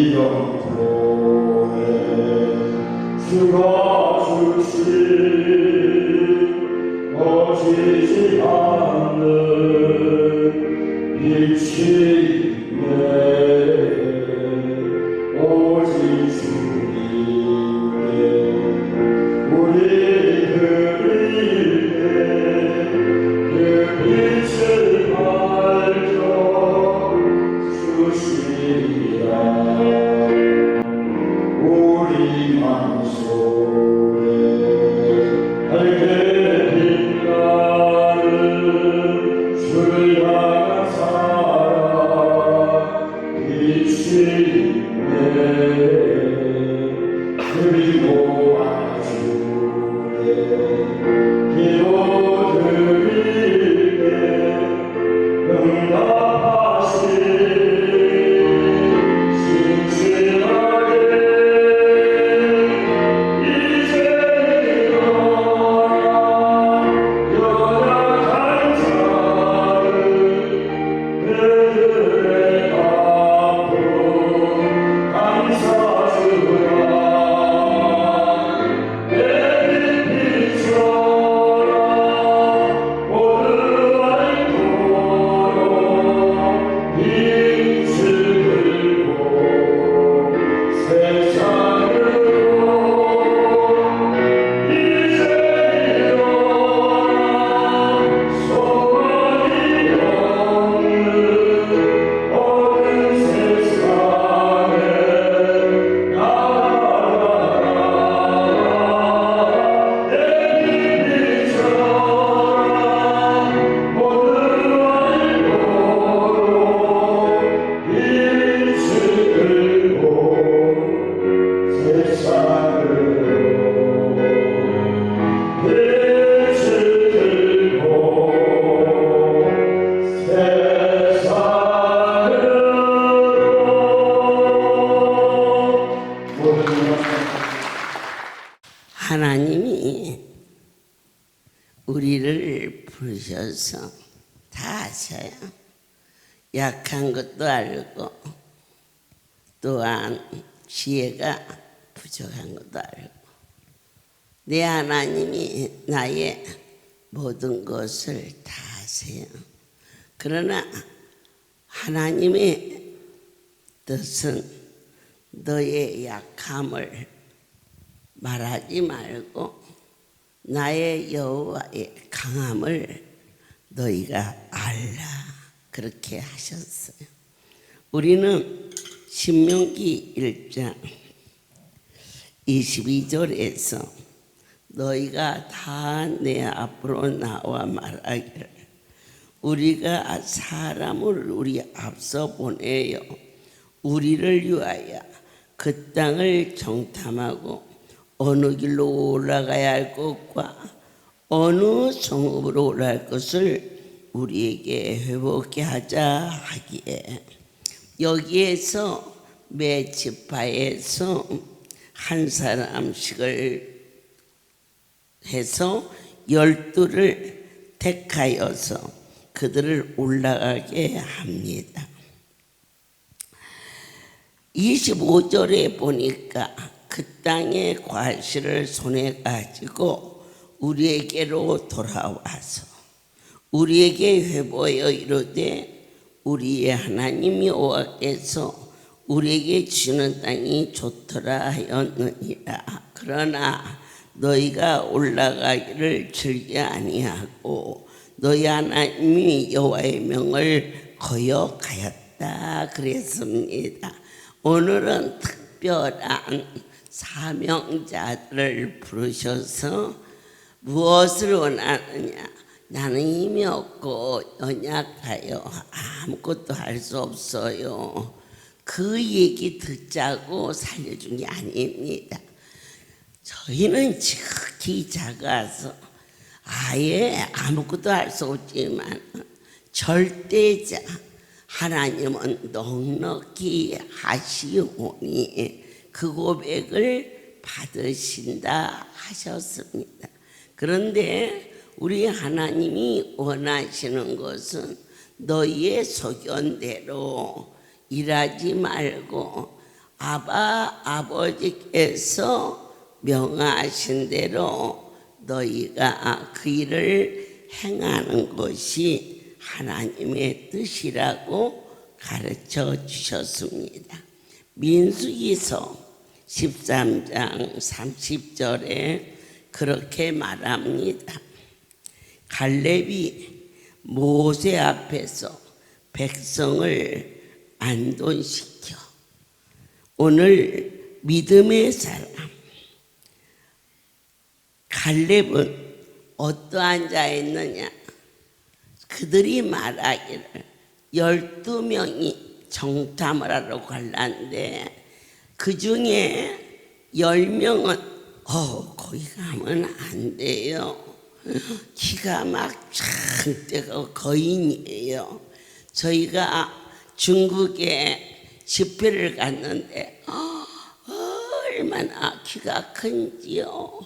우리 영혼에 주가 주신 거지지 않는 일침에 오직 주님께 우리 그리에 그 빛을 밝혀 주시리라. 우리 맘속에 밝게 빛나는 주를 향한 사랑 빛이네. 그리고 아주에 기도드릴게 응답하시 하나님이 우리를 부르셔서 다 아셔요. 약한 것도 알고 또한 지혜가 부족한 것도 알고 내 하나님이 나의 모든 것을 다 아세요. 그러나 하나님의 뜻은 너의 약함을 말하지 말고 나의 여호와의 강함을 너희가 알라 그렇게 하셨어요. 우리는 신명기 1장 22절에서 너희가 다 내 앞으로 나와 말하기를 우리가 사람을 우리 앞서 보내어 우리를 위하여 그 땅을 정탐하고 어느 길로 올라가야 할 것과 어느 성읍으로 올라갈 것을 우리에게 회복케 하자 하기에 여기에서 매 지파에서 한 사람씩을 해서 12를 택하여서 그들을 올라가게 합니다. 25절에 보니까 그 땅의 과실을 손에 가지고 우리에게로 돌아와서 우리에게 회보하여 이르되 우리의 하나님 여호와께서 우리에게 주시는 땅이 좋더라 하였느니라. 그러나 너희가 올라가기를 즐겨 아니하고 너희 하나님이 여호와의 명을 거역하였다 그랬습니다. 오늘은 특별한 사명자들을 부르셔서 무엇을 원하느냐? 나는 힘이 없고 연약하여 아무것도 할 수 없어요. 그 얘기 듣자고 살려준 게 아닙니다. 저희는 지극히 작아서 아예 아무것도 할 수 없지만 절대자 하나님은 넉넉히 하시오니 그 고백을 받으신다 하셨습니다. 그런데 우리 하나님이 원하시는 것은 너희의 소견대로 일하지 말고 아버지께서 명하신 대로 너희가 그 일을 행하는 것이 하나님의 뜻이라고 가르쳐 주셨습니다. 민수기서 13장 30절에 그렇게 말합니다. 갈렙이 모세 앞에서 백성을 안돈시켜 오늘 믿음의 사람 갈렙은 어떠한 자였느냐? 그들이 말하기를 12명이 정탐을 하러 갈라는데 그 중에 10명은 거기 가면 안 돼요. 기가 막 장대가 거인이에요. 저희가 중국에 집회를 갔는데 얼마나 키가 큰지요.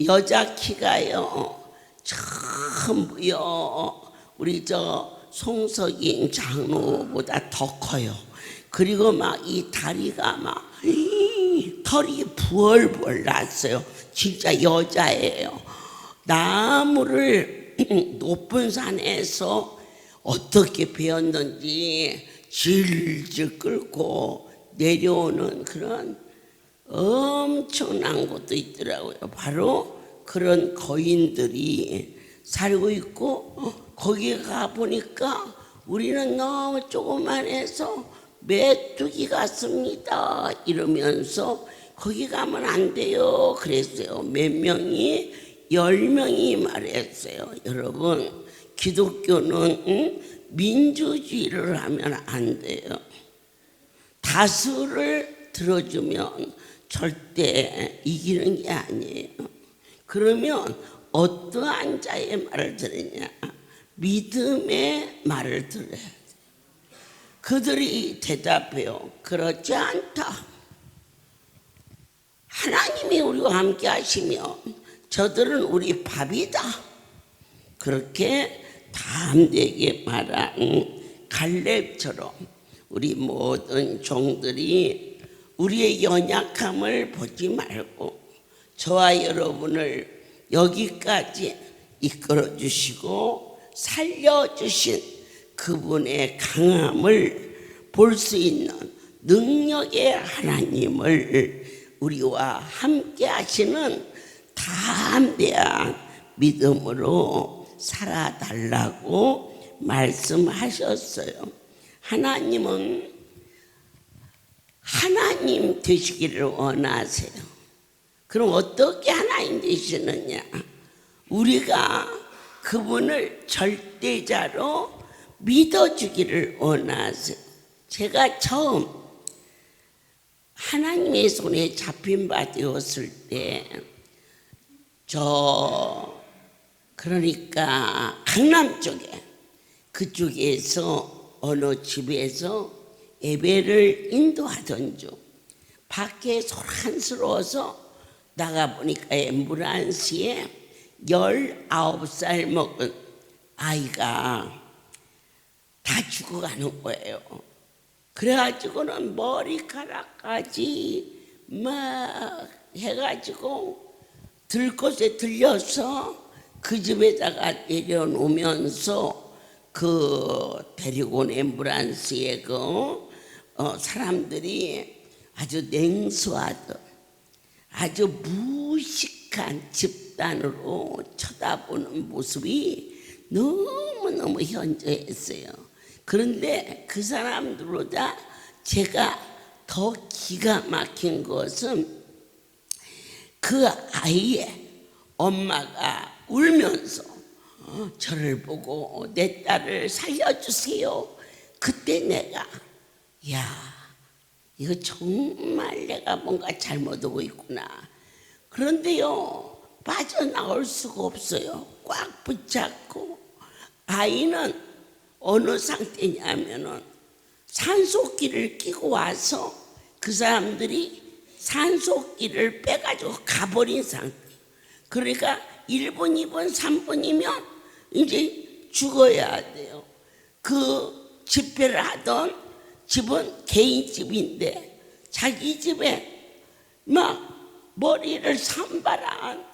여자 키가요 전부요 우리 저 송석인 장로보다 더 커요. 그리고 막 이 다리가 막 털이 부얼부얼 났어요. 진짜 여자예요. 나무를 높은 산에서 어떻게 베었는지 질질 끌고 내려오는 그런 엄청난 곳도 있더라고요. 바로 그런 거인들이 살고 있고 거기 가 보니까 우리는 너무 조그만해서 메뚜기 같습니다 이러면서 거기 가면 안 돼요 그랬어요. 몇 명이 10명이 말했어요. 여러분 기독교는 민주주의를 하면 안 돼요. 다수를 들어주면 절대 이기는 게 아니에요. 그러면 어떠한 자의 말을 들으냐? 믿음의 말을 들어야 돼요. 그들이 대답해요. 그렇지 않다. 하나님이 우리와 함께 하시면 저들은 우리 밥이다. 그렇게 담대하게 말한 갈렙처럼 우리 모든 종들이 우리의 연약함을 보지 말고 저와 여러분을 여기까지 이끌어 주시고 살려주신 그분의 강함을 볼 수 있는 능력의 하나님을 우리와 함께 하시는 담대한 믿음으로 살아달라고 말씀하셨어요. 하나님은 하나님 되시기를 원하세요. 그럼 어떻게 하나님 되시느냐? 우리가 그분을 절대자로 믿어주기를 원하세요. 제가 처음 하나님의 손에 잡힌 바 되었을 때 그러니까 강남 쪽에 그쪽에서 어느 집에서 예배를 인도하던 중 밖에 소란스러워서 나가보니까 앰뷸런스에 19살 먹은 아이가 다 죽어가는 거예요. 그래가지고는 머리카락까지 막 해가지고 들것에 들려서 그 집에다가 내려놓으면서 그 데리고 온 앰뷸런스에 사람들이 아주 냉소하던 아주 무식한 집단으로 쳐다보는 모습이 너무너무 현저했어요. 그런데 그 사람들보다 제가 더 기가 막힌 것은 그 아이의 엄마가 울면서 저를 보고 내 딸을 살려주세요. 그때 내가 이거 정말 내가 뭔가 잘못하고 있구나. 그런데요 빠져나올 수가 없어요. 꽉 붙잡고 아이는 어느 상태냐면은 산소끼를 끼고 와서 그 사람들이 산소끼를 빼가지고 가버린 상태. 그러니까 1분, 2분, 3분이면 이제 죽어야 돼요. 그 집회를 하던 집은 개인 집인데 자기 집에 막 머리를 산발한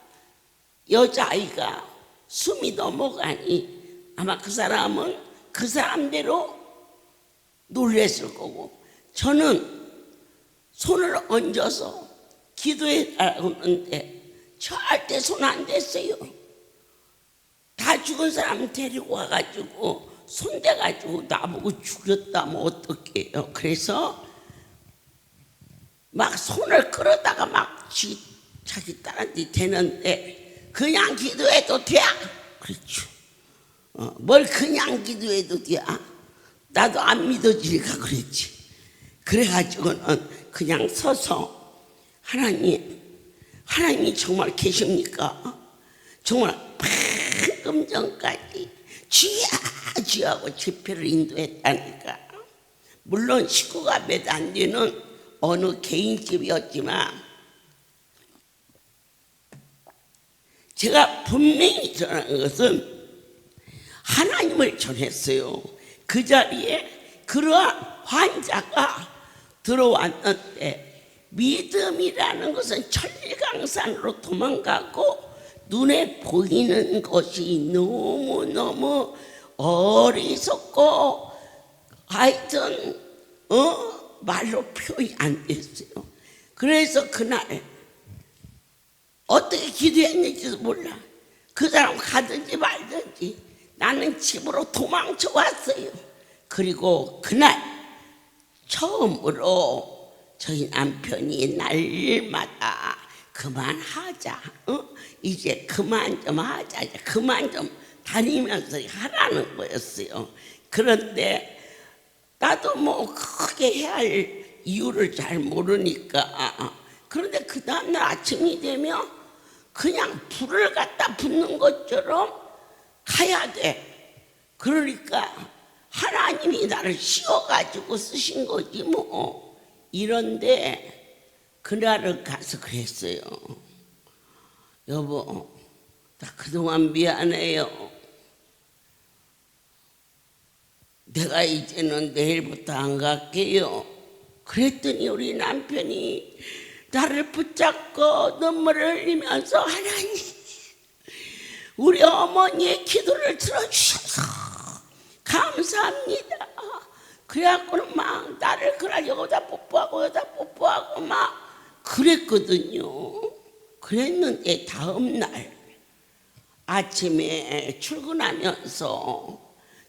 여자아이가 숨이 넘어가니 아마 그 사람은 그 사람대로 놀랬을 거고, 저는 손을 얹어서 기도해 달라는데 절대 손 안 댔어요. 다 죽은 사람 데리고 와가지고 손대가지고 나보고 죽였다면 어떡해요. 그래서 막 손을 끌어다가 막 자기 딸한테 대는데 그냥 기도해도 돼? 그렇죠. 뭘 그냥 기도해도 돼? 나도 안 믿어지니까 그랬지. 그래가지고는 그냥 서서 하나님이 정말 계십니까? 정말 방금 전까지 주야 하고 집회를 인도했다니까. 물론 식구가 몇 안 되는 어느 개인집이었지만 제가 분명히 전한 것은 하나님을 전했어요. 그 자리에 그러한 환자가 들어왔는데 믿음이라는 것은 천리강산으로 도망가고 눈에 보이는 것이 너무너무 어리석고 하여튼 말로 표현이 안 됐어요. 그래서 그날 어떻게 기도했는지도 몰라. 그 사람 가든지 말든지 나는 집으로 도망쳐 왔어요. 그리고 그날 처음으로 저희 남편이 날마다 그만하자, 이제 그만 좀 하자, 이제 그만 좀 다니면서 하라는 거였어요. 그런데 나도 뭐 크게 해야 할 이유를 잘 모르니까. 그런데 그 다음날 아침이 되면 그냥 불을 갖다 붙는 것처럼 가야 돼. 그러니까 하나님이 나를 씌워가지고 쓰신 거지 뭐. 이런데 그날을 가서 그랬어요. 여보, 나 그동안 미안해요. 내가 이제는 내일부터 안 갈게요. 그랬더니 우리 남편이 나를 붙잡고 눈물을 흘리면서 하나님, 우리 어머니의 기도를 들어주셔서 감사합니다. 그래갖고는 막 나를 그날 여기다 뽀뽀하고 막 그랬거든요. 그랬는데 다음날 아침에 출근하면서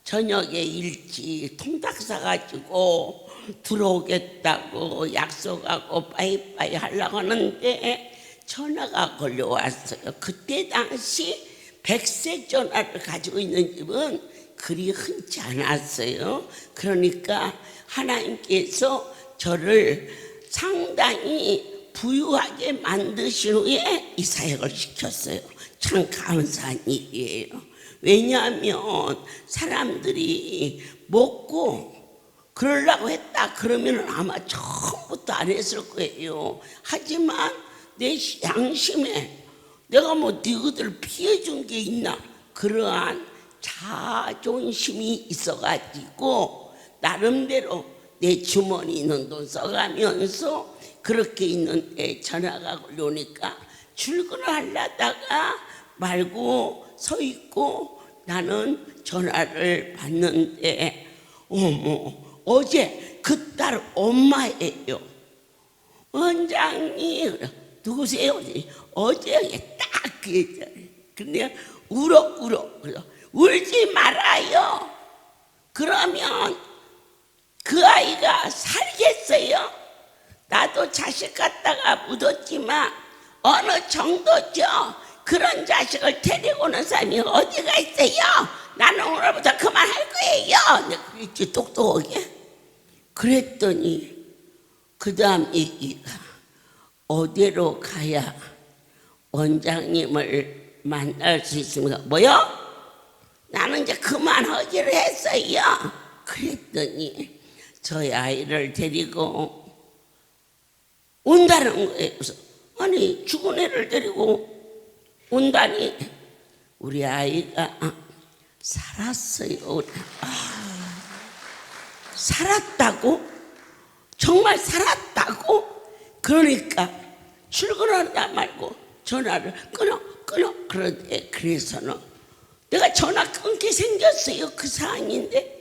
저녁에 일찍 통닭 사가지고 들어오겠다고 약속하고 빠이빠이 하려고 하는데 전화가 걸려왔어요. 그때 당시 백색 전화를 가지고 있는 집은 그리 흔치 않았어요. 그러니까 하나님께서 저를 상당히 부유하게 만드신 후에 이 사역을 시켰어요. 참 감사한 일이에요. 왜냐하면 사람들이 먹고 그러려고 했다 그러면 아마 처음부터 안 했을 거예요. 하지만 내 양심에 내가 뭐 너희들 피해준 게 있나, 그러한 자존심이 있어가지고 나름대로 내 주머니 있는 돈 써가면서 그렇게 있는데 전화가 걸려오니까 출근을 하려다가 말고 서 있고 나는 전화를 받는데 어머, 어제 그 딸 엄마예요. 원장님, 누구세요? 어제 딱 그 얘기잖아요. 근데 울어. 그래서 울지 말아요. 그러면 그 아이가 살겠어요? 나도 자식 갖다가 묻었지만 어느 정도죠. 그런 자식을 데리고 오는 사람이 어디가 있어요? 나는 오늘부터 그만할 거예요. 내가 그랬지, 똑똑하게. 그랬더니 그 다음 얘기가 어디로 가야 원장님을 만날 수 있습니까? 뭐요? 나는 이제 그만하기로 했어요. 그랬더니 저희 아이를 데리고 온다는 거예요. 그래서 아니 죽은 애를 데리고 온다니. 우리 아이가 살았어요. 살았다고? 정말 살았다고? 그러니까 출근하다 말고 전화를 끊어 그런데 그래서는 내가 전화 끊게 생겼어요. 그 상황인데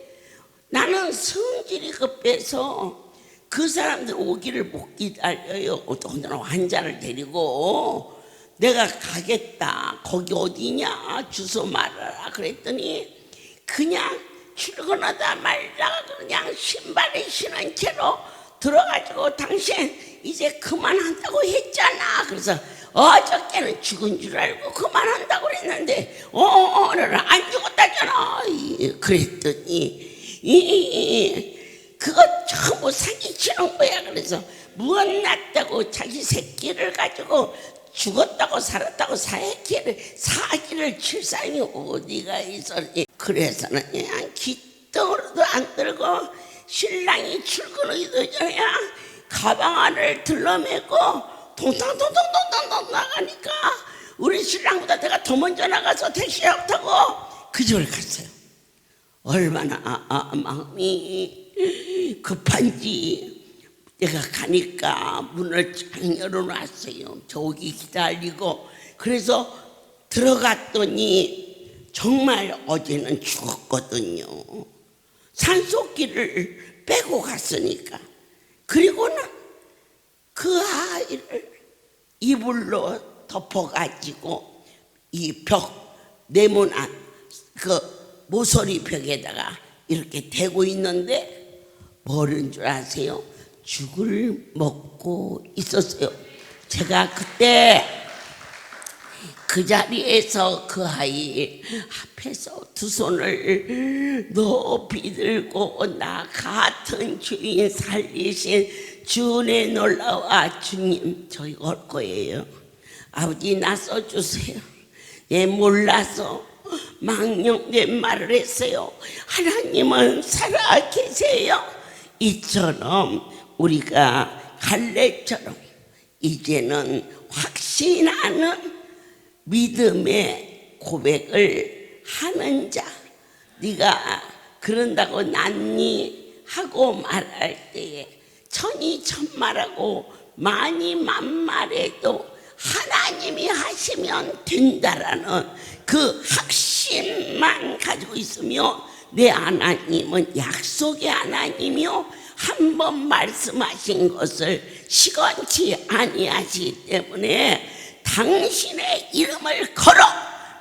나는 성질이 급해서 그 사람들 오기를 못 기다려요. 어떤 환자를 데리고 내가 가겠다. 거기 어디냐 주소 말하라 그랬더니 그냥 출근하다 말다가 그냥 신발에 신은 채로 들어가지고 당신 이제 그만한다고 했잖아. 그래서 어저께는 죽은 줄 알고 그만한다고 그랬는데 오늘은 안 죽었다잖아. 그랬더니 그거 전부 사기치는 거야. 그래서 무엇 났다고 자기 새끼를 가지고 죽었다고 살았다고 사기를 칠 사람이 어디가 있었니. 그래서는 그냥 기똥으로도 안 들고 신랑이 출근하기도 전에 가방 안을 들러매고 동탕 나가니까 우리 신랑보다 내가 더 먼저 나가서 택시를 타고 그 집을 갔어요. 얼마나 마음이 급한지 내가 가니까 문을 쫙 열어놨어요. 저기 기다리고. 그래서 들어갔더니 정말 어제는 죽었거든요. 산소기를 빼고 갔으니까. 그리고는 그 아이를 이불로 덮어가지고 이 벽 네모난 그 모서리 벽에다가 이렇게 대고 있는데 뭐는 줄 아세요? 죽을 먹고 있었어요. 제가 그때 그 자리에서 그 아이 앞에서 두 손을 높이 들고 나 같은 주인 살리신 주은혜 놀라와 주님 저희 올 거예요. 아버지 나서 주세요. 예 몰라서 망령된 말을 했어요. 하나님은 살아 계세요. 이처럼 우리가 갈렙처럼 이제는 확신하는 믿음의 고백을 하는 자. 네가 그런다고 낫니 하고 말할 때에 천이천말하고 많이 만말해도 하나님이 하시면 된다라는 그 확신만 가지고 있으며 내 하나님은 약속의 하나님이요 한 번 말씀하신 것을 시건치 아니하시기 때문에 당신의 이름을 걸어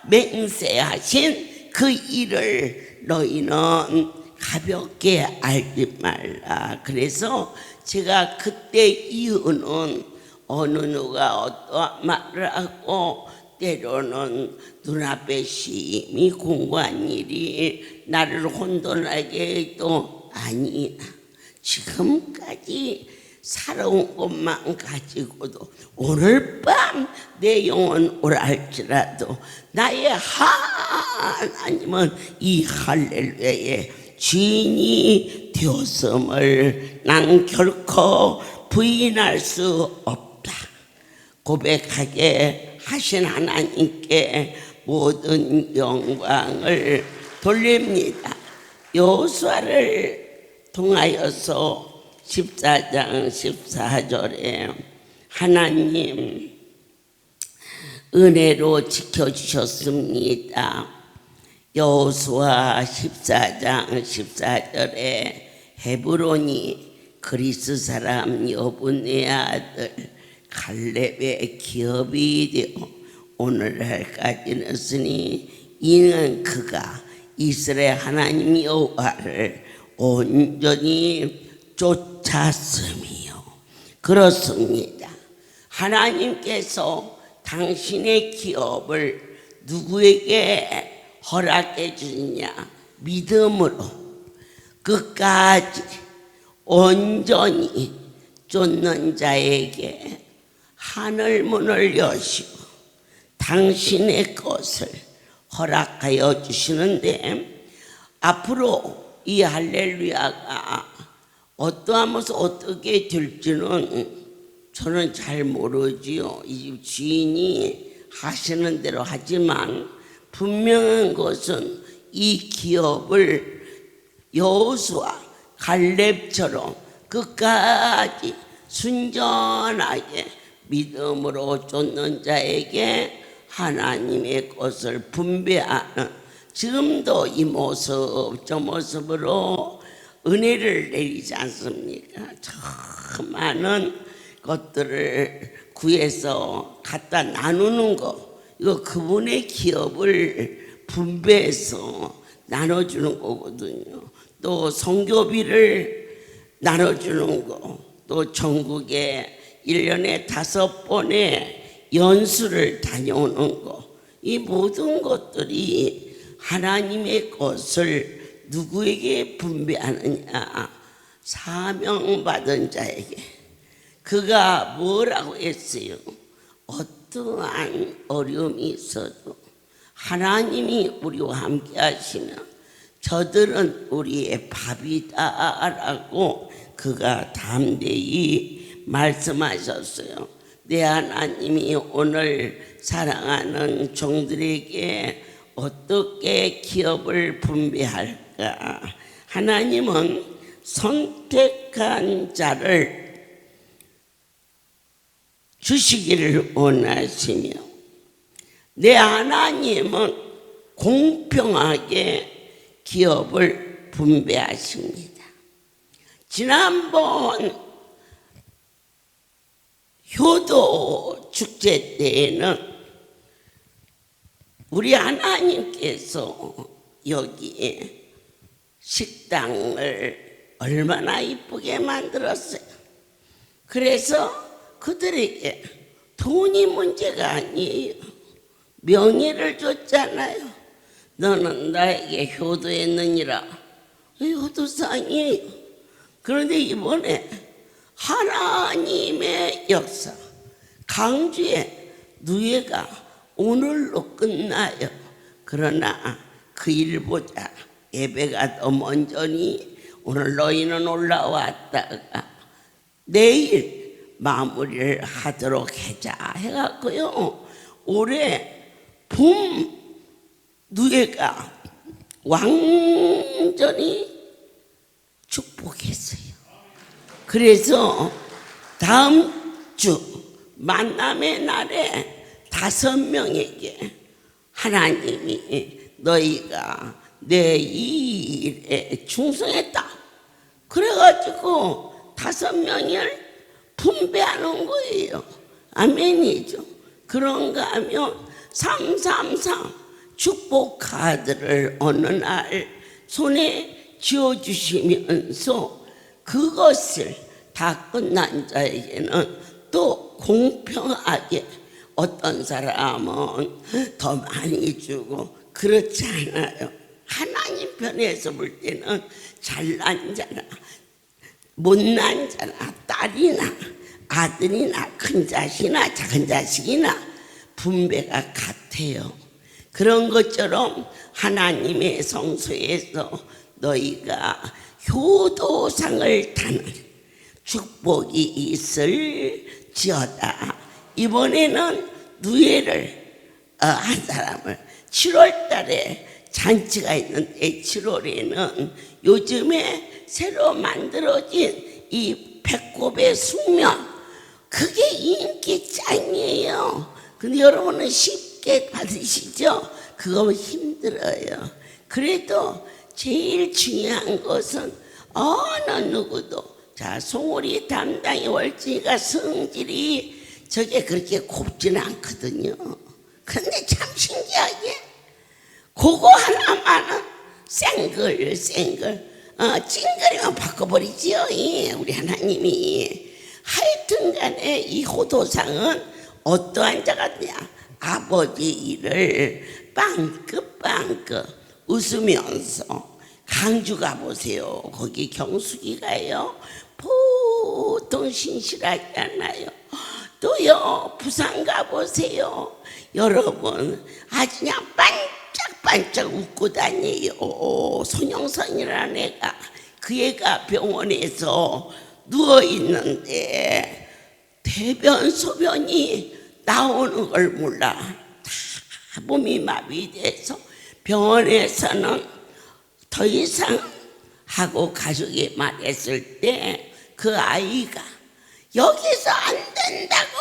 맹세하신 그 일을 너희는 가볍게 알지 말라. 그래서 제가 그때 이유는 어느 누가 어떠한 말을 하고 때로는 눈앞에 심히 공고한 일이 나를 혼돈하게 해도 아니 지금까지 살아온 것만 가지고도 오늘 밤 내 영혼 오랄지라도 나의 하나님은 이 할렐루야의 주인이 되었음을 난 결코 부인할 수 없다. 고백하게 하신 하나님께 모든 영광을 돌립니다. 여호수아를 통하여서 14장 14절에 하나님 은혜로 지켜주셨습니다. 여호수아 14장 14절에 헤브론이 그리스 사람 여분의 아들 갈렙의 기업이 되어 오늘날까지는 쓰니 이는 그가 이스라엘 하나님 여호와를 온전히 쫓았음이요. 그렇습니다. 하나님께서 당신의 기업을 누구에게 허락해 주느냐? 믿음으로 끝까지 온전히 쫓는 자에게 하늘문을 여시고 당신의 것을 허락하여 주시는데 앞으로 이 할렐루야가 어떠하면서 어떻게 될지는 저는 잘 모르지요. 이 집 주인이 하시는 대로 하지만 분명한 것은 이 기업을 여호수아 갈렙처럼 끝까지 순전하게 믿음으로 쫓는 자에게 하나님의 것을 분배하는, 지금도 이 모습 저 모습으로 은혜를 내리지 않습니까? 참 많은 것들을 구해서 갖다 나누는 거, 이거 그분의 기업을 분배해서 나눠주는 거거든요. 또 선교비를 나눠주는 거, 또 전국에 1년에 5번의 연수를 다녀오는 거, 이 모든 것들이 하나님의 것을 누구에게 분배하느냐? 사명받은 자에게. 그가 뭐라고 했어요? 어떠한 어려움이 있어도 하나님이 우리와 함께 하시면 저들은 우리의 밥이다라고 그가 담대히 말씀하셨어요. 내 하나님이 오늘 사랑하는 종들에게 어떻게 기업을 분배할까? 하나님은 선택한 자를 주시기를 원하시며, 내 하나님은 공평하게 기업을 분배하십니다. 지난번 효도 축제 때에는 우리 하나님께서 여기에 식당을 얼마나 이쁘게 만들었어요. 그래서 그들에게 돈이 문제가 아니에요. 명예를 줬잖아요. 너는 나에게 효도했느니라. 효도상이에요. 그런데 이번에 하나님의 역사, 강주의 누회가 오늘로 끝나요. 그러나 그 일보다 예배가 더 먼저니 오늘 너희는 올라왔다가 내일 마무리를 하도록 하자 해갖고요, 올해 봄 누회가 완전히 축복했어요. 그래서 다음 주 만남의 날에 5명에게 하나님이 너희가 내 이 일에 충성했다 그래가지고 5명을 분배하는 거예요. 아멘이죠. 그런가 하면 333 축복 카드를 어느 날 손에 쥐어주시면서 그것을 다 끝난 자에게는 또 공평하게, 어떤 사람은 더 많이 주고 그렇지 않아요. 하나님 편에서 볼 때는 잘난 자나 못난 자나 딸이나 아들이나 큰 자식이나 작은 자식이나 분배가 같아요. 그런 것처럼 하나님의 성소에서 너희가 효도상을 타는 축복이 있을지어다. 이번에는 누회를 한 사람을 7월 달에 잔치가 있는데, 7월에는 요즘에 새로 만들어진 이 배꼽의 숙면, 그게 인기 짱이에요. 근데 여러분은 쉽게 받으시죠? 그거 힘들어요. 그래도 제일 중요한 것은 어느 누구도, 자, 송우리 담당의 월지가 성질이 저게 그렇게 곱지는 않거든요. 근데 참 신기하게 그거 하나만은 쌩글 찡그리면 바꿔버리지요. 우리 하나님이. 하여튼 간에 이 호도상은 어떠한 자가 되냐? 아버지 일을 빵긋빵긋 웃으면서, 강주 가보세요. 거기 경숙이 가요. 보통 신실하지 않아요. 또요, 부산 가보세요. 여러분 아주 그냥 반짝반짝 웃고 다녀요. 손영선이라는 애가, 그 애가 병원에서 누워있는데 대변 소변이 나오는 걸 몰라. 다 몸이 마비돼서 병원에서는 더 이상 하고 가족이 말했을 때 그 아이가 여기서 안 된다고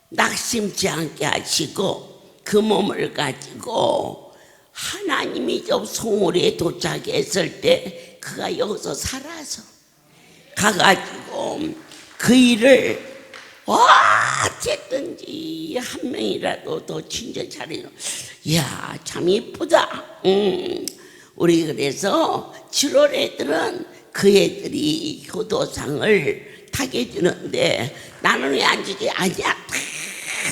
낙심치 않게 하시고 그 몸을 가지고 하나님이 저 송월에 도착했을 때 그가 여기서 살아서 가가지고 그 일을 어쨌든지 한 명이라도 더 친절 차리는, 이야 참 이쁘다. 우리 그래서 7월 애들은 그 애들이 효도상을 타게 주는데 나는 왜 안 주지? 아니야, 다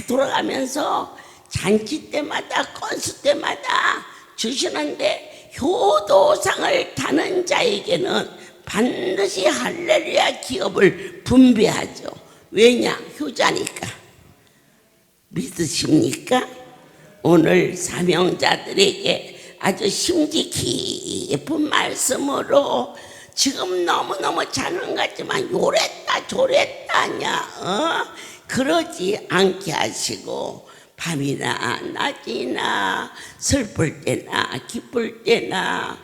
돌아가면서 잔치 때마다 건수 때마다 주시는데 효도상을 타는 자에게는 반드시 할렐루야 기업을 분배하죠. 왜냐? 효자니까. 믿으십니까? 오늘 사명자들에게 아주 심지 깊은 말씀으로 지금 너무너무 자는 것 같지만 요랬다 저랬다 하냐, 그러지 않게 하시고 밤이나 낮이나 슬플 때나 기쁠 때나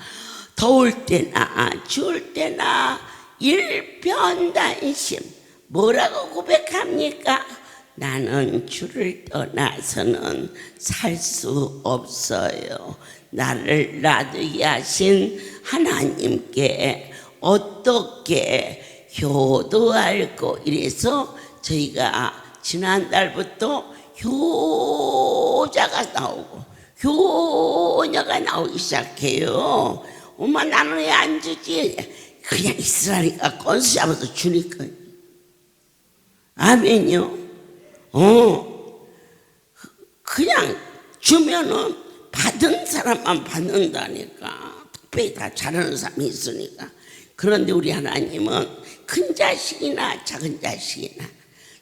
더울 때나 추울 때나 일편단심. 뭐라고 고백합니까? 나는 주를 떠나서는 살 수 없어요. 나를 놔두게 하신 하나님께 어떻게 효도할고. 이래서 저희가 지난달부터 효자가 나오고 효녀가 나오기 시작해요. 엄마 나는 왜 안 주지? 그냥 있으라니까 건수 잡아서 주니까. 아멘요. 그냥 주면은 받은 사람만 받는다니까. 특별히 다 잘하는 사람이 있으니까. 그런데 우리 하나님은 큰 자식이나 작은 자식이나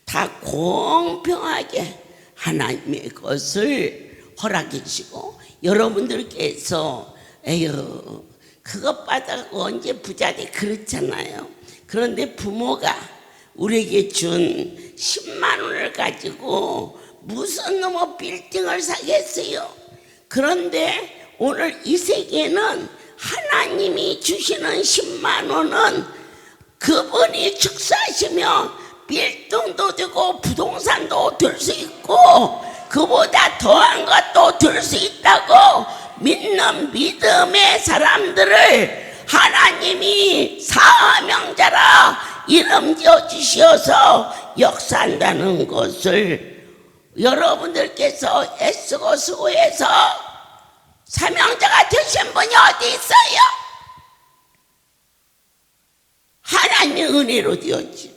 다 공평하게 하나님의 것을 허락해 주시고, 여러분들께서 에휴 그것 받아고 언제 부자 돼, 그렇잖아요. 그런데 부모가 우리에게 준 10만 원을 가지고 무슨 놈의 빌딩을 사겠어요. 그런데 오늘 이 세계는 하나님이 주시는 10만 원은 그분이 축사하시면 빌딩도 되고 부동산도 들 수 있고 그보다 더한 것도 들 수 있다고 믿는 믿음의 사람들을 하나님이 사명자라 이름 지어 주셔서 역사한다는 것을 여러분들께서 애쓰고 수고해서 사명자가 되신 분이 어디 있어요? 하나님의 은혜로 되었지.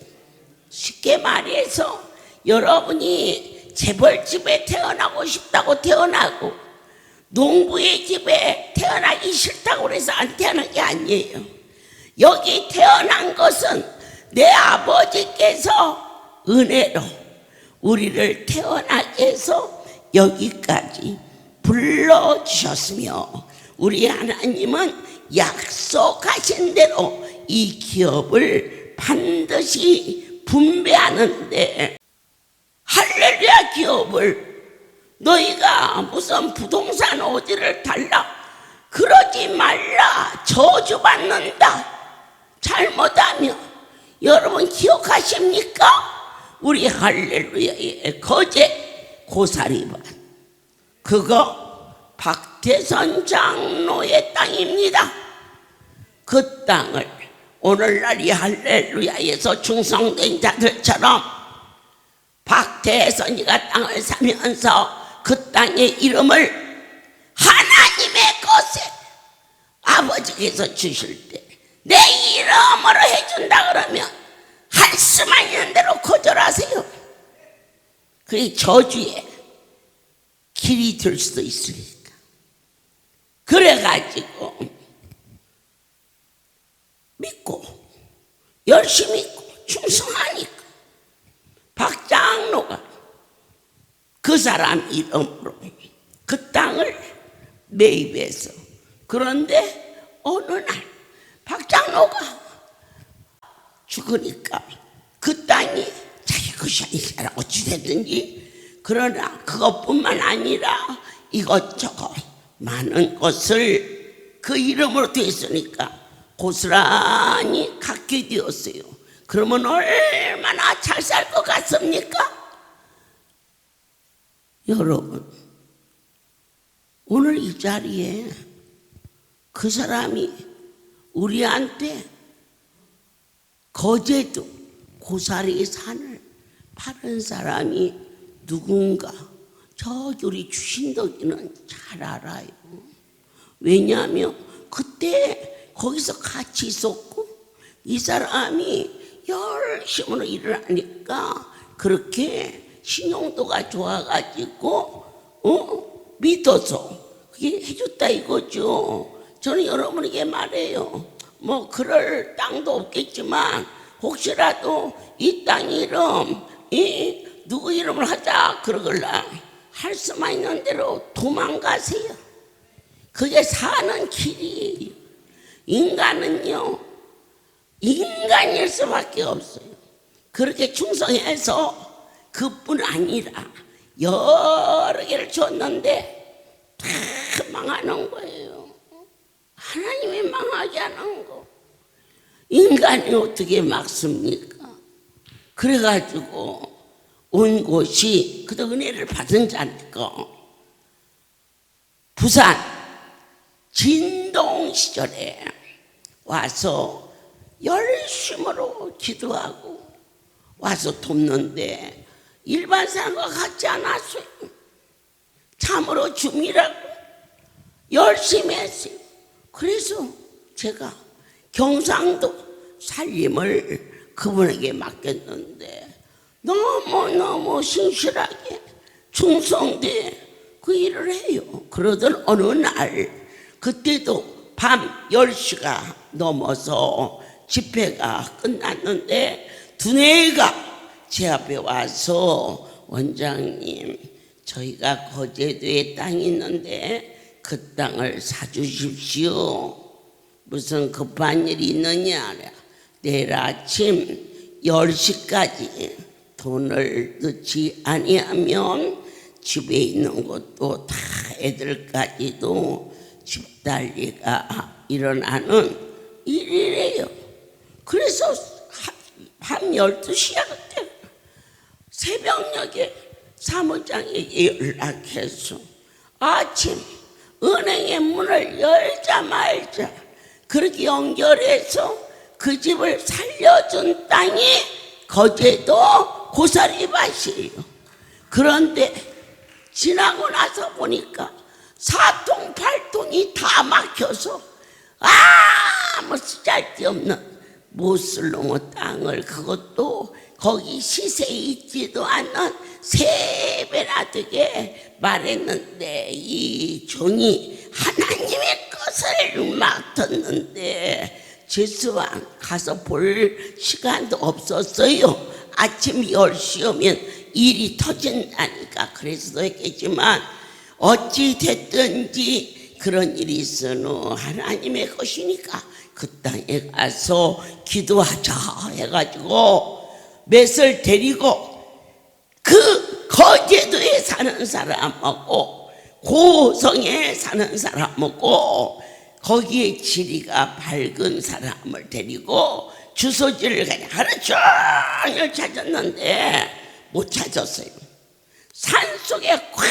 쉽게 말해서 여러분이 재벌집에 태어나고 싶다고 태어나고 농부의 집에 태어나기 싫다고 해서 안 태어난 게 아니에요. 여기 태어난 것은 내 아버지께서 은혜로 우리를 태어나게 해서 여기까지 불러주셨으며 우리 하나님은 약속하신 대로 이 기업을 반드시 분배하는데, 할렐루야 기업을 너희가 무슨 부동산 어디를 달라 그러지 말라. 저주받는다. 잘못하면. 여러분 기억하십니까? 우리 할렐루야의 거제 고사리반, 그거 박태선 장로의 땅입니다. 그 땅을 오늘날 이 할렐루야에서 충성된 자들처럼 박태선이가 땅을 사면서 그 땅의 이름을 하나님의 것에 아버지께서 주실 때 내 이름으로 해준다 그러면 할 수만 있는 대로 거절하세요. 그게 저주의 길이 될 수도 있으니까. 그래가지고 믿고 열심히 믿고 충성하니까 박장로가 그 사람 이름으로 그 땅을 매입해서, 그런데 어느 날 박장로가 죽으니까 그 땅이 자기 것이 아니라고 주대든지, 그러나 그것뿐만 아니라 이것저것 많은 것을 그 이름으로 되어 있으니까 고스란히 갖게 되었어요. 그러면 얼마나 잘 살 것 같습니까? 여러분, 오늘 이 자리에 그 사람이 우리한테 거제도 고사리 산을 파는 사람이 누군가 저기 우리 주신덕이는 잘 알아요. 왜냐하면 그때 거기서 같이 있었고 이 사람이 열심으로 일을 하니까 그렇게 신용도가 좋아가지고 믿어서 그게 해줬다 이거죠. 저는 여러분에게 말해요. 뭐 그럴 땅도 없겠지만 혹시라도 이 땅 이름 누구 이름을 하자 그러걸라 할 수만 있는 대로 도망가세요. 그게 사는 길이에요. 인간은요 인간일 수밖에 없어요. 그렇게 충성해서 그뿐 아니라 여러 개를 줬는데 다 망하는 거예요. 하나님이 망하게 하는 거. 인간이 어떻게 막습니까? 그래가지고 온 곳이 그도 은혜를 받은 자니까 부산 진동 시절에 와서 열심으로 기도하고 와서 돕는데 일반 사람과 같지 않았어요. 참으로 줌이라고 열심히 했어요. 그래서 제가 경상도 살림을 그분에게 맡겼는데 너무너무 신실하게 충성돼 그 일을 해요. 그러던 어느 날 그때도 밤 10시가 넘어서 집회가 끝났는데 두뇌가 제 앞에 와서 원장님 저희가 거제도에 땅이 있는데 그 땅을 사주십시오. 무슨 급한 일이 있느냐. 내일 아침 10시까지 돈을 넣지 아니하면 집에 있는 것도 다 애들까지도 집단리가 일어나는 일이래요. 그래서 밤 12시야 그때 새벽녘에 사무장에게 연락해서 아침 은행의 문을 열자 말자 그렇게 연결해서 그 집을 살려준 땅이 거제도 고사리밭이에요. 그런데 지나고 나서 보니까 4통 8통이 다 막혀서 아무 쓰잘데없는 못쓸 놈의 땅을 그것도 거기 시세에 있지도 않는 3배나 되게 말했는데 이 종이 하나님의 것을 막 듣는데 죄수왕 가서 볼 시간도 없었어요. 아침 10시 오면 일이 터진다니까 그래서 했겠지만 어찌 됐든지 그런 일이 있으노 하나님의 것이니까 그 땅에 가서 기도하자 해가지고 맷을 데리고 그 거제도에 사는 사람하고 고성에 사는 사람하고 거기에 지리가 밝은 사람을 데리고 주소지를 그냥 하루 종일 찾았는데 못 찾았어요. 산속에 꽉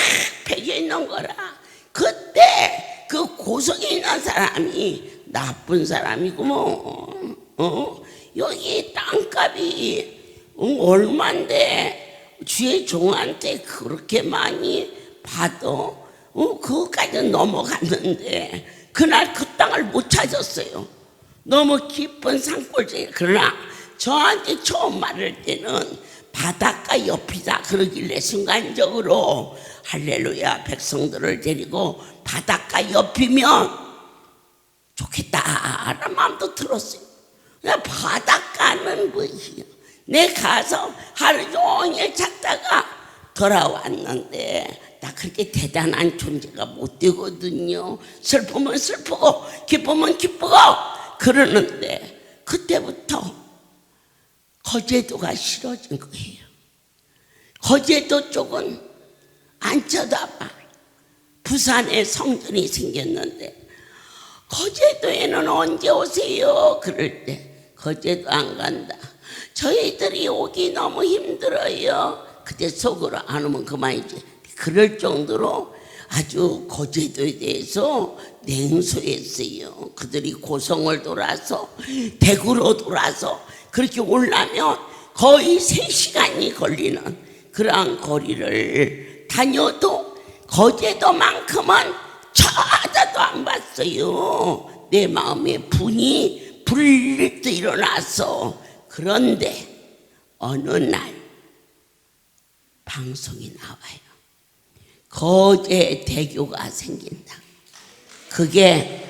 배겨 있는 거라. 그때 그 고성에 있는 사람이 나쁜 사람이구먼. 여기 땅값이 얼만데 주의 종한테 그렇게 많이 받아. 그거까지 넘어갔는데 그날 그 땅을 못 찾았어요. 너무 깊은 산골짜기. 그러나 저한테 처음 말할 때는 바닷가 옆이다 그러길래 순간적으로 할렐루야 백성들을 데리고 바닷가 옆이면 좋겠다라는 마음도 들었어요. 바닷가는 뭐지요? 내 가서 하루 종일 찾다가 돌아왔는데 나 그렇게 대단한 존재가 못 되거든요. 슬프면 슬프고 기쁘면 기쁘고 그러는데 그때부터 거제도가 싫어진 거예요. 거제도 쪽은 안 쳐다봐. 부산에 성전이 생겼는데 거제도에는 언제 오세요? 그럴 때 거제도 안 간다. 저희들이 오기 너무 힘들어요. 그때 속으로 안 오면 그만이지. 그럴 정도로 아주 거제도에 대해서 냉소했어요. 그들이 고성을 돌아서 대구로 돌아서 그렇게 오려면 거의 3시간이 걸리는 그러한 거리를 다녀도 거제도만큼은 쳐다도 안 봤어요. 내 마음에 분이 불릴 듯 일어나서. 그런데 어느 날 방송이 나와요. 거제 대교가 생긴다. 그게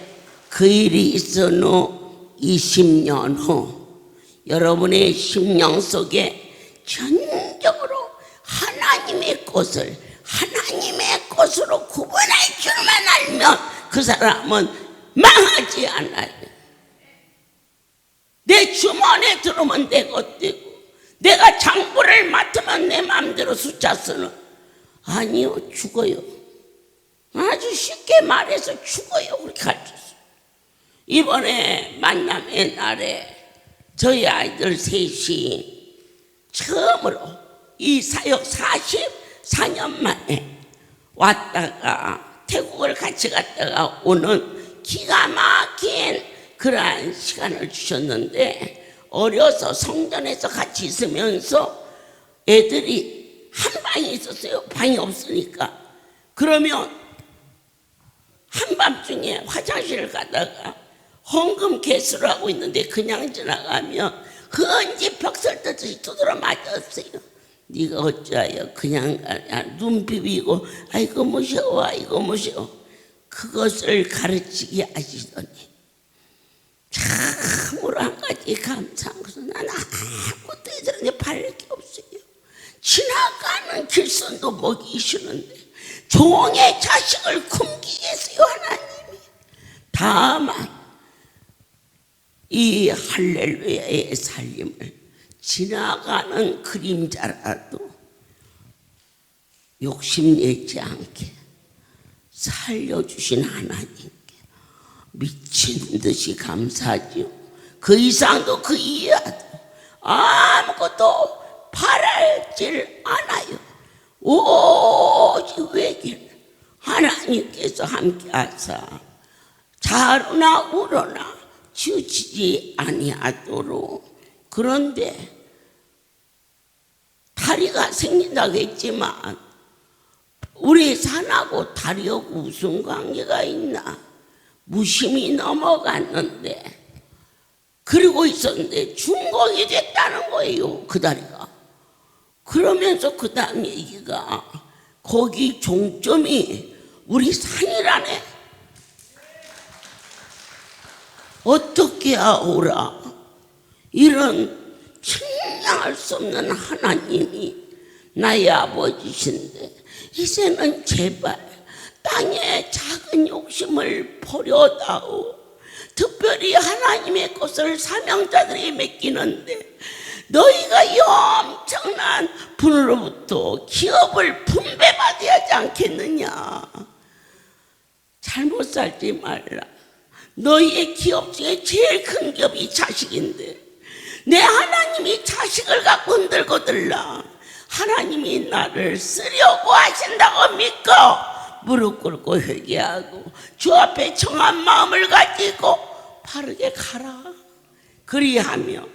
그 일이 있은 후 20년 후 여러분의 심령 속에 전적으로 하나님의 것을 하나님의 것으로 구분할 줄만 알면 그 사람은 망하지 않아요. 내 주머니에 들어오면 내 것되고 내가 장부를 맡으면 내 마음대로 숫자 쓰는. 아니요, 죽어요. 아주 쉽게 말해서 죽어요. 그렇게 가르쳤어요. 이번에 만남의 날에 저희 아이들 셋이 처음으로 이 사역 44년 만에 왔다가 태국을 같이 갔다가 오는 기가 막힌 그러한 시간을 주셨는데, 어려서 성전에서 같이 있으면서 애들이 한 방이 있었어요. 방이 없으니까. 그러면 한밤중에 화장실을 가다가 헌금 개수를 하고 있는데 그냥 지나가면 헌지 벽설 듯이 두드러 맞았어요. 네가 어찌하여 그냥 가냐. 눈 비비고 아이고 무서워 아이고 무서워. 그것을 가르치게 하시더니 참으로 한 가지 감사한 것은 나는 아무것도 이들한테 바랄 게 없어요. 지나가는 길선도 먹이시는데 종의 자식을 굶기겠어요 하나님이. 다만 이 할렐루야의 살림을 지나가는 그림자라도 욕심내지 않게 살려주신 하나님께 미친 듯이 감사하지요. 그 이상도 그 이하도 아무것도 바랄질 않아요. 오직 외길 하나님께서 함께하사 자루나 우러나 치우치지 아니하도록. 그런데 다리가 생긴다고 했지만 우리 산하고 다리하고 무슨 관계가 있나. 무심히 넘어갔는데 그러고 있었는데 준공이 됐다는 거예요. 그 다리가. 그러면서 그 다음 얘기가 거기 종점이 우리 산이라네. 어떻게 하오라. 이런 측량할 수 없는 하나님이 나의 아버지신데 이제는 제발 땅에 작은 욕심을 버려다오. 특별히 하나님의 것을 사명자들에게 맡기는데 너희가 이 엄청난 분으로부터 기업을 분배받아야 하지 않겠느냐. 잘못 살지 말라. 너희의 기업 중에 제일 큰 기업이 자식인데 내 하나님이 자식을 갖고 흔들거들라. 하나님이 나를 쓰려고 하신다고 믿고 무릎 꿇고 회개하고 주 앞에 청한 마음을 가지고 바르게 가라. 그리하며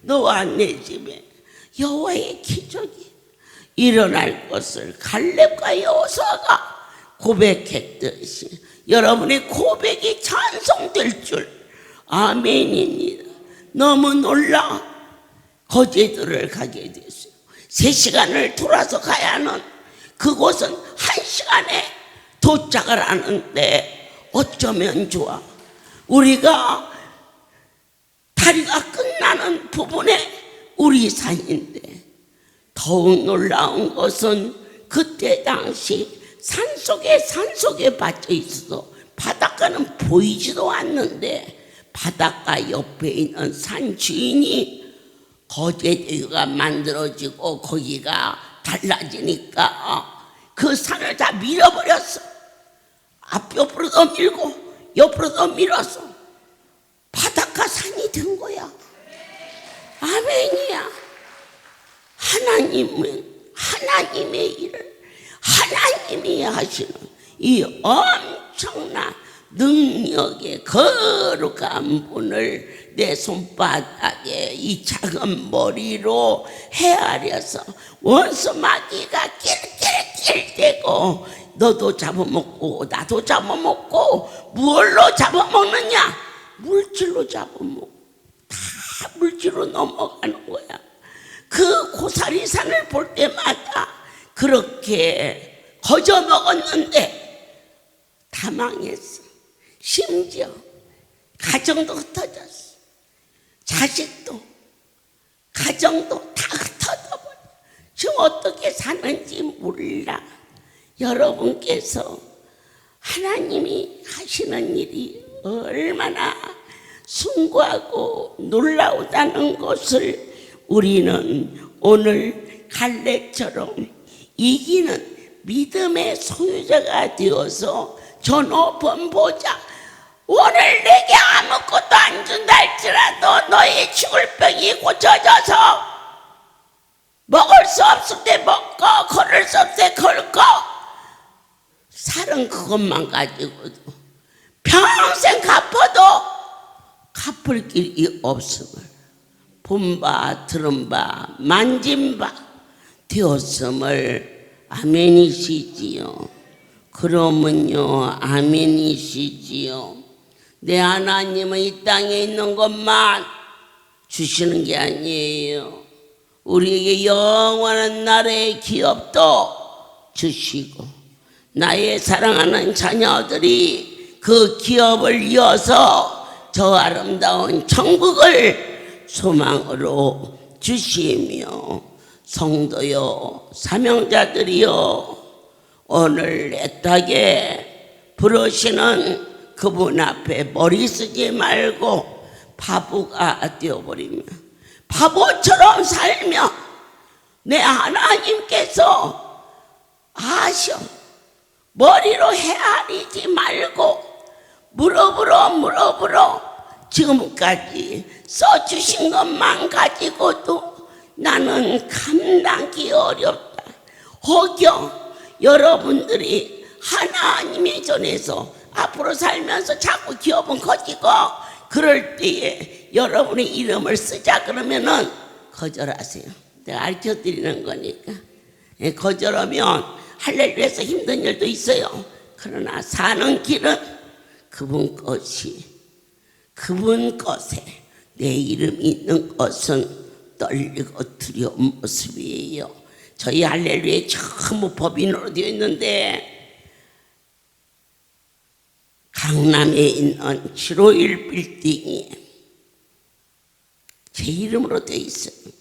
너와 내 집에 여호와의 기적이 일어날 것을 갈렙과 여호수아가 고백했듯이 여러분의 고백이 찬송될 줄 아멘입니다. 너무 놀라 거제도를 가게 됐어요. 3시간을 돌아서 가야 하는 그곳은 1시간에 도착을 하는데 어쩌면 좋아. 우리가 다리가 끝나는 부분에 우리 산인데 더욱 놀라운 것은 그때 당시 산속에 빠져 있어서 바닷가는 보이지도 않는데 바닷가 옆에 있는 산 주인이 거제도가 만들어지고 거기가 달라지니까 그 산을 다 밀어버렸어. 앞옆으로도 밀고 옆으로도 밀어서 바닷가 산이 된 거야. 아멘이야. 하나님의 일을 하나님이 하시는 이 엄청난 능력의 거룩한 분을 내 손바닥에 이 작은 머리로 헤아려서 원수 마귀가 낄낄낄대고 너도 잡아먹고 나도 잡아먹고 무엇로 잡아먹느냐? 물질로 잡아먹고 다 물질로 넘어가는 거야. 그 고사리산을 볼 때마다 그렇게 거저 먹었는데 다 망했어. 심지어 가정도 흩어졌어. 자식도 가정도 다 흩어져버려. 지금 어떻게 사는지 몰라. 여러분께서 하나님이 하시는 일이 얼마나 숭고하고 놀라우다는 것을 우리는 오늘 갈렙처럼 이기는 믿음의 소유자가 되어서 저 높은 보좌, 오늘 내게 아무것도 안 준다 할지라도 너의 죽을 병이 고쳐져서 먹을 수 없을 때 먹고 걸을 수 없을 때 걸고 살은 그것만 가지고도 평생 갚아도 갚을 길이 없음을 본바 들은 바 만진 바 되었음을 아멘이시지요. 그러면요 아멘이시지요. 내 하나님은 이 땅에 있는 것만 주시는 게 아니에요. 우리에게 영원한 나라의 기업도 주시고 나의 사랑하는 자녀들이 그 기업을 이어서 저 아름다운 천국을 소망으로 주시며 성도요 사명자들이요 오늘 애타게 부르시는 그분 앞에 머리 쓰지 말고 바보가 되어버리며 바보처럼 살며 내 하나님께서 아셔 머리로 헤아리지 말고 무릎으로 지금까지 써주신 것만 가지고도 나는 감당하기 어렵다. 혹여 여러분들이 하나님의 전에서 앞으로 살면서 자꾸 기업은 커지고 그럴 때에 여러분의 이름을 쓰자 그러면은 거절하세요. 내가 알려드리는 거니까. 거절하면 할렐루야에서 힘든 일도 있어요. 그러나 사는 길은 그분 것에 내 이름이 있는 것은 떨리고 두려운 모습이에요. 저희 할렐루야에 전부 법인으로 되어 있는데 강남에 있는 751 빌딩이 제 이름으로 되어 있어요.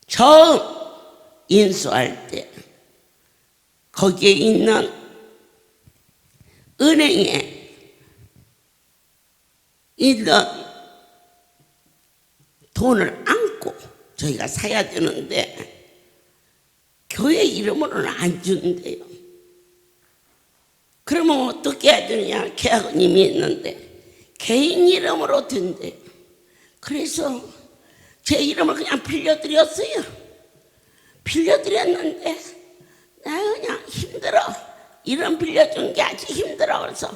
처음 인수할 때 거기에 있는 은행에 있는 돈을 안고 저희가 사야 되는데 교회 이름으로는 안 준대요. 그러면 어떻게 해야 되느냐? 계약은 이미 했는데 개인 이름으로 된대요. 그래서 제 이름을 그냥 빌려드렸어요. 빌려드렸는데 나 그냥 힘들어. 이름 빌려준 게 아주 힘들어. 그래서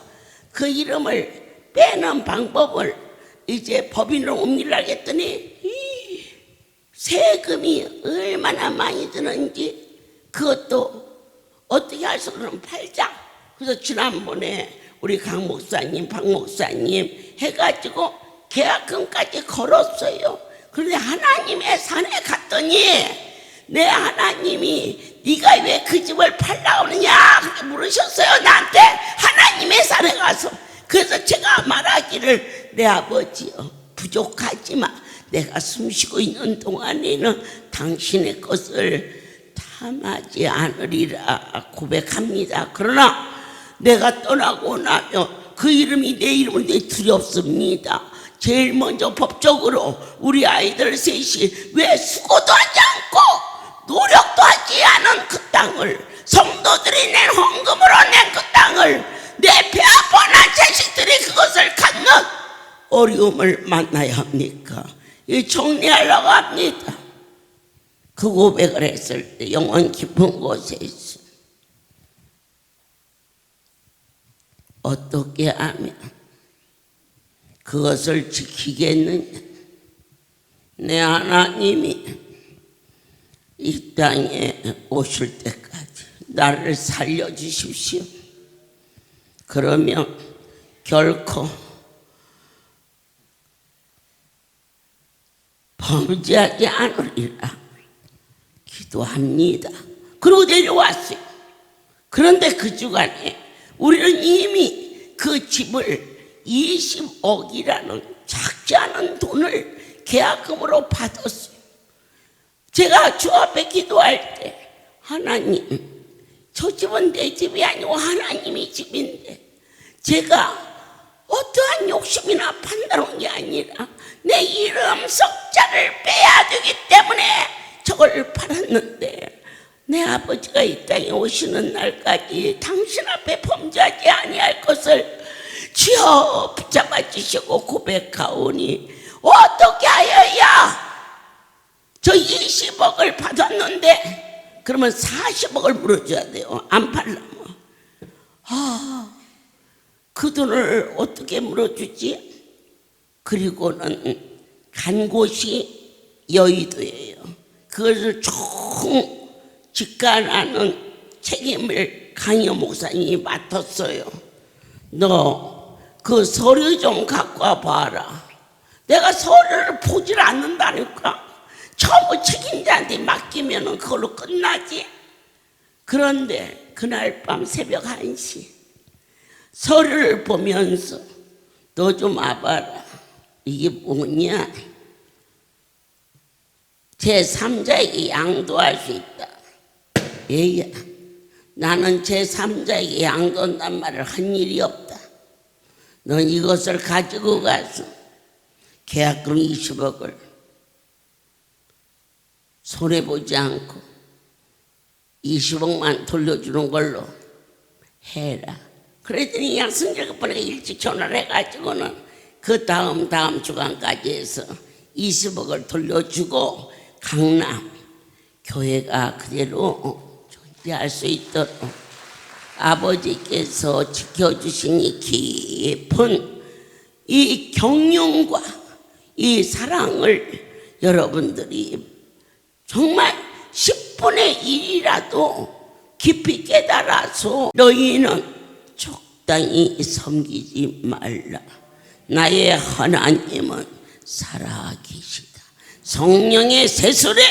그 이름을 빼는 방법을 이제 법인으로 옮기려고 했더니 세금이 얼마나 많이 드는지 그것도 어떻게 할 수 없는 팔자. 그래서 지난번에 우리 강 목사님, 박 목사님 해가지고 계약금까지 걸었어요. 그런데 하나님의 산에 갔더니 내 하나님이 네가 왜 그 집을 팔라고 하느냐 그렇게 물으셨어요. 나한테 하나님의 산에 가서. 그래서 제가 말하기를 내 아버지여 부족하지만 내가 숨쉬고 있는 동안에는 당신의 것을 탐하지 않으리라 고백합니다. 그러나 내가 떠나고 나면 그 이름이 내 이름은 내 두렵습니다. 제일 먼저 법적으로 우리 아이들 셋이 왜 수고도 하지 않고 노력도 하지 않은 그 땅을 성도들이 낸 헌금으로 낸 그 땅을 내 배아파난 자식들이 그것을 갖는 어려움을 만나야 합니까? 이 정리하려고 합니다. 그 고백을 했을 때 영원 깊은 곳에 있어. 어떻게 하면 그것을 지키겠느냐? 내 하나님이 이 땅에 오실 때까지 나를 살려주십시오. 그러면 결코 범죄하지 않으리라 기도합니다. 그리고 내려왔어요. 그런데 그 주간에 우리는 이미 그 집을 20억이라는 작지 않은 돈을 계약금으로 받았어요. 제가 주 앞에 기도할 때 하나님, 저 집은 내 집이 아니고 하나님의 집인데 제가 어떠한 욕심이나 판단한 게 아니라 내 이름 석자를 빼야 되기 때문에 저걸 팔았는데 내 아버지가 이 땅에 오시는 날까지 당신 앞에 범죄하지 아니할 것을 주여 붙잡아 주시고 고백하오니 어떻게 하여야 저 20억을 받았는데 그러면 40억을 물어줘야 돼요. 안 팔려면. 그 돈을 어떻게 물어주지? 그리고는 간 곳이 여의도예요. 그것을 총 직관하는 책임을 강요 목사님이 맡았어요. 너 그 서류 좀 갖고 와봐라. 내가 서류를 보질 않는다니까. 처음 책임자한테 맡기면 그걸로 끝나지. 그런데 그날 밤 새벽 1시 서류를 보면서 너 좀 와봐라. 이게 뭐냐? 제3자에게 양도할 수 있다. 얘야, 나는 제3자에게 양도한단 말을 한 일이 없다. 넌 이것을 가지고 가서 계약금 20억을 손해보지 않고 20억만 돌려주는 걸로 해라. 그랬더니 양승절 끝번에 일찍 전화를 해가지고는 그 다음 주간까지 해서 20억을 돌려주고 강남 교회가 그대로 존재할 수 있도록 아버지께서 지켜주신 이 깊은 이 경륜과 이 사랑을 여러분들이 정말 10분의 1이라도 깊이 깨달아서 너희는 적당히 섬기지 말라. 나의 하나님은 살아계시다. 성령의 세술에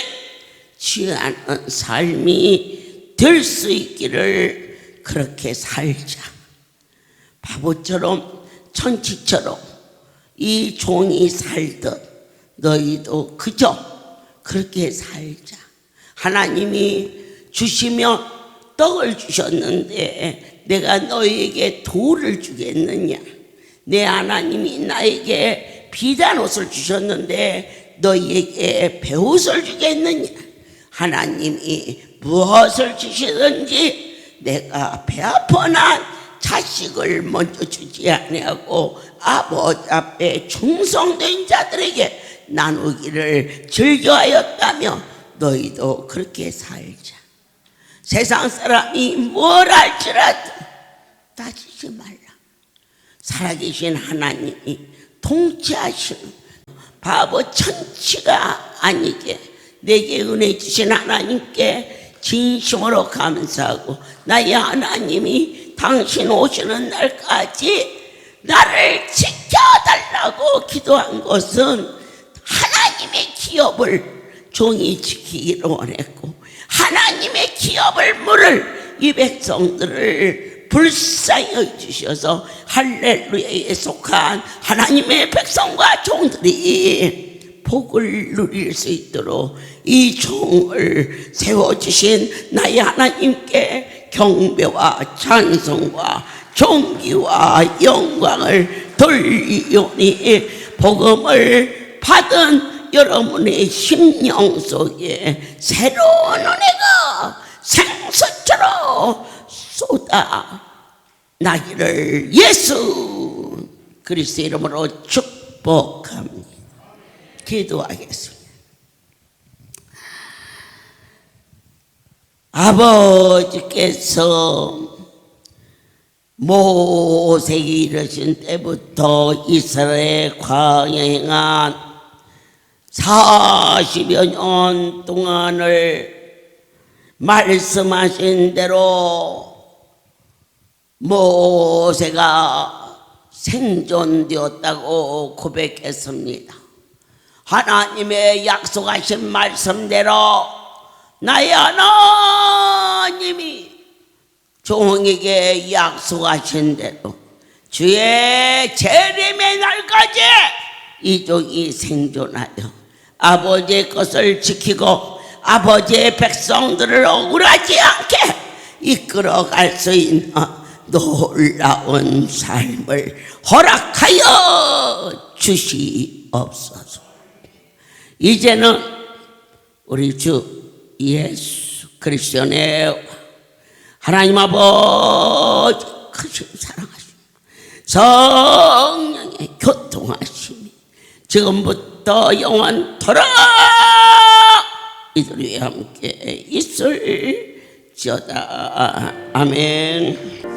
취하는 삶이 될 수 있기를 그렇게 살자. 바보처럼 천치처럼 이 종이 살듯 너희도 그저 그렇게 살자. 하나님이 주시며 떡을 주셨는데 내가 너희에게 돌을 주겠느냐? 내 하나님이 나에게 비단 옷을 주셨는데 너희에게 베옷을 주겠느냐? 하나님이 무엇을 주시든지 내가 배아퍼난 자식을 먼저 주지 아니하고 아버지 앞에 충성된 자들에게 나누기를 즐겨하였다며 너희도 그렇게 살자. 세상 사람이 뭘 할지라도 따지지 말라. 살아계신 하나님이 통치하시는 바보 천치가 아니게 내게 은혜 주신 하나님께 진심으로 감사하고 나의 하나님이 당신 오시는 날까지 나를 지켜달라고 기도한 것은 하나님의 기업을 종이 지키기를 원했고 하나님의 기업을 물을 이 백성들을 불쌍히 주셔서 할렐루야에 속한 하나님의 백성과 종들이 복을 누릴 수 있도록 이 종을 세워주신 나의 하나님께 경배와 찬송과 존귀와 영광을 돌리오니 복음을 받은 여러분의 심령 속에 새로운 은혜가 생수처럼 쏟아 나기를 예수 그리스도의 이름으로 축복합니다. 기도하겠습니다. 아버지께서 모세기 이르신 때부터 이스라엘 광야에 행한 40여 년 동안을 말씀하신 대로 모세가 생존되었다고 고백했습니다. 하나님의 약속하신 말씀대로 나의 하나님이 종에게 약속하신 대로 주의 재림의 날까지 이족이 생존하여 아버지의 것을 지키고 아버지의 백성들을 억울하지 않게 이끌어갈 수 있는 놀라운 삶을 허락하여 주시옵소서. 이제는 우리 주 예수 그리스도의 하나님 아버지 크신 사랑하심 성령의 교통하심이 지금부터 영원토록 이들이 함께 있을지어다. 아멘.